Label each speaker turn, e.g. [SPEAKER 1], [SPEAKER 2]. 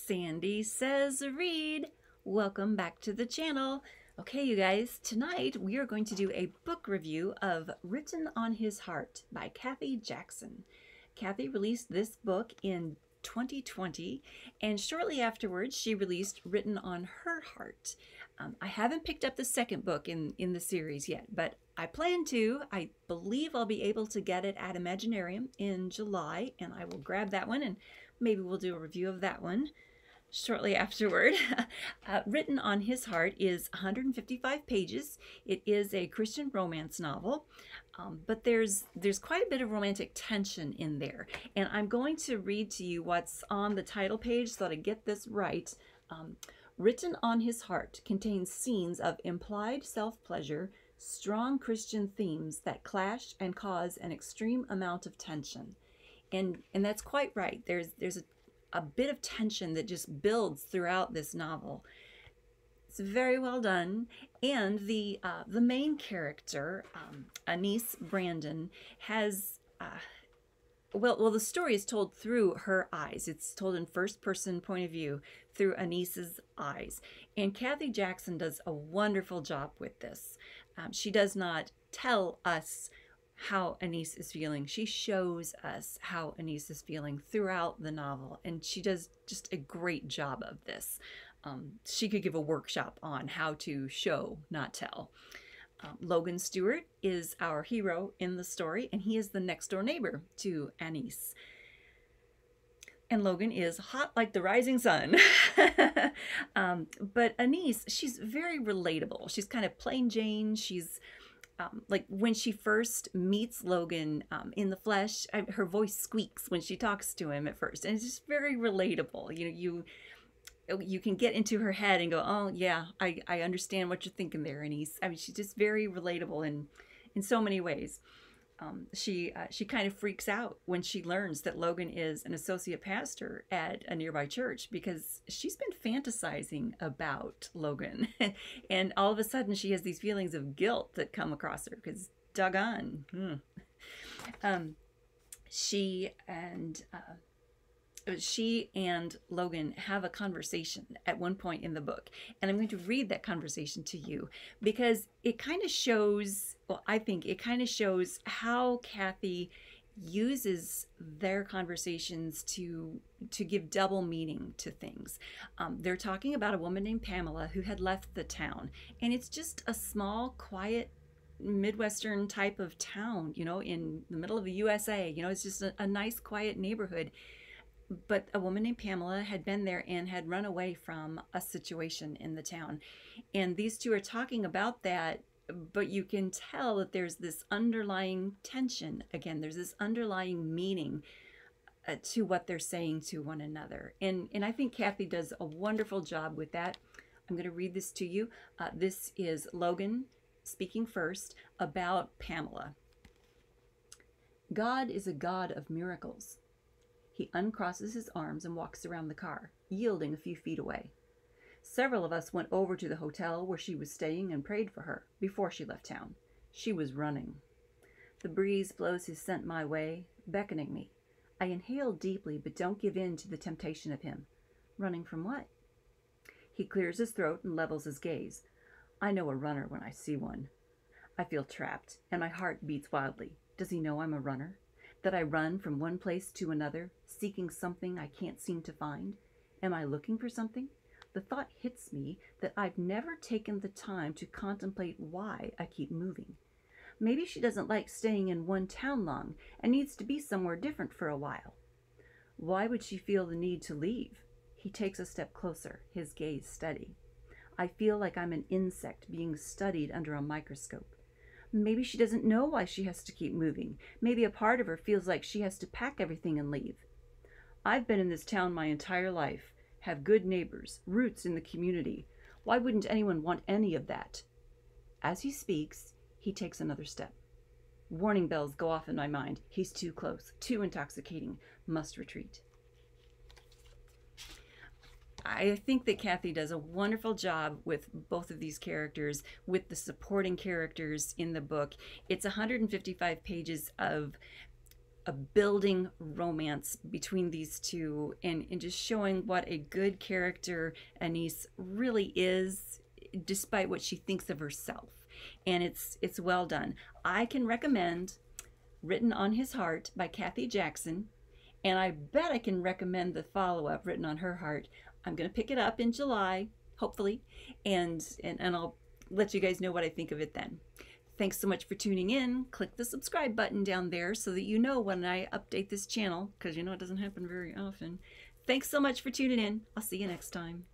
[SPEAKER 1] Sandy Says Read. Welcome back to the channel. Okay, you guys, tonight we are going to do a book review of Written on His Heart by Kathy Jackson. Kathy released this book in 2020, and shortly afterwards she released Written on Her Heart. I haven't picked up the second book in the series yet, but I plan to. I believe I'll be able to get it at Imaginarium in July, and I will grab that one, and maybe we'll do a review of that one shortly afterward. Written on His Heart is 155 pages. It is a Christian romance novel, but there's quite a bit of romantic tension in there. And I'm going to read to you what's on the title page so that I get this right. Written on His Heart contains scenes of implied self-pleasure, strong Christian themes that clash and cause an extreme amount of tension. And that's quite right. There's a bit of tension that just builds throughout this novel. It's very well done, and the main character, Anise Brandon, has well, the story is told through her eyes. It's told in first-person point of view through Anise's eyes, and Kathy Jackson does a wonderful job with this. She does not tell us how Anise is feeling. She shows us how Anise is feeling throughout the novel, and she does just a great job of this. She could give a workshop on how to show, not tell. Logan Stewart is our hero in the story, and he is the next door neighbor to Anise. And Logan is hot like the rising sun. But Anise, she's very relatable. She's kind of plain Jane. She's like when she first meets Logan in the flesh, her voice squeaks when she talks to him at first, and it's just very relatable. You can get into her head and go, oh yeah, I understand what you're thinking there, Anise. I mean, she's just very relatable in so many ways. She kind of freaks out when she learns that Logan is an associate pastor at a nearby church, because she's been fantasizing about Logan. And all of a sudden she has these feelings of guilt that come across her, because doggone. She and Logan have a conversation at one point in the book, and I'm going to read that conversation to you because it kind of shows, well, I think it kind of shows how Kathy uses their conversations to give double meaning to things. They're talking about a woman named Pamela who had left the town, and it's just a small, quiet, Midwestern type of town, in the middle of the USA. It's just a nice, quiet neighborhood. But a woman named Pamela had been there and had run away from a situation in the town. And these two are talking about that, but you can tell that there's this underlying tension. Again, there's this underlying meaning to what they're saying to one another. And I think Kathy does a wonderful job with that. I'm going to read this to you. This is Logan speaking first about Pamela. God is a God of miracles. He uncrosses his arms and walks around the car, yielding a few feet away. Several of us went over to the hotel where she was staying and prayed for her before she left town. She was running. The breeze blows his scent my way, beckoning me. I inhale deeply but don't give in to the temptation of him. Running from what? He clears his throat and levels his gaze. I know a runner when I see one. I feel trapped, and my heart beats wildly. Does he know I'm a runner? That I run from one place to another, seeking something I can't seem to find? Am I looking for something? The thought hits me that I've never taken the time to contemplate why I keep moving. Maybe she doesn't like staying in one town long and needs to be somewhere different for a while. Why would she feel the need to leave? He takes a step closer, his gaze steady. I feel like I'm an insect being studied under a microscope. Maybe she doesn't know why she has to keep moving. Maybe a part of her feels like she has to pack everything and leave. I've been in this town my entire life, have good neighbors, roots in the community. Why wouldn't anyone want any of that? As he speaks, he takes another step. Warning bells go off in my mind. He's too close, too intoxicating, must retreat. I think that Kathy does a wonderful job with both of these characters, with the supporting characters in the book. It's 155 pages of a building romance between these two, and just showing what a good character Anise really is, despite what she thinks of herself. And it's well done. I can recommend Written on His Heart by Kathy Jackson, and I bet I can recommend the follow-up, Written on Her Heart. I'm going to pick it up in July, hopefully, and I'll let you guys know what I think of it then. Thanks so much for tuning in. Click the subscribe button down there so that you know when I update this channel, because you know it doesn't happen very often. Thanks so much for tuning in. I'll see you next time.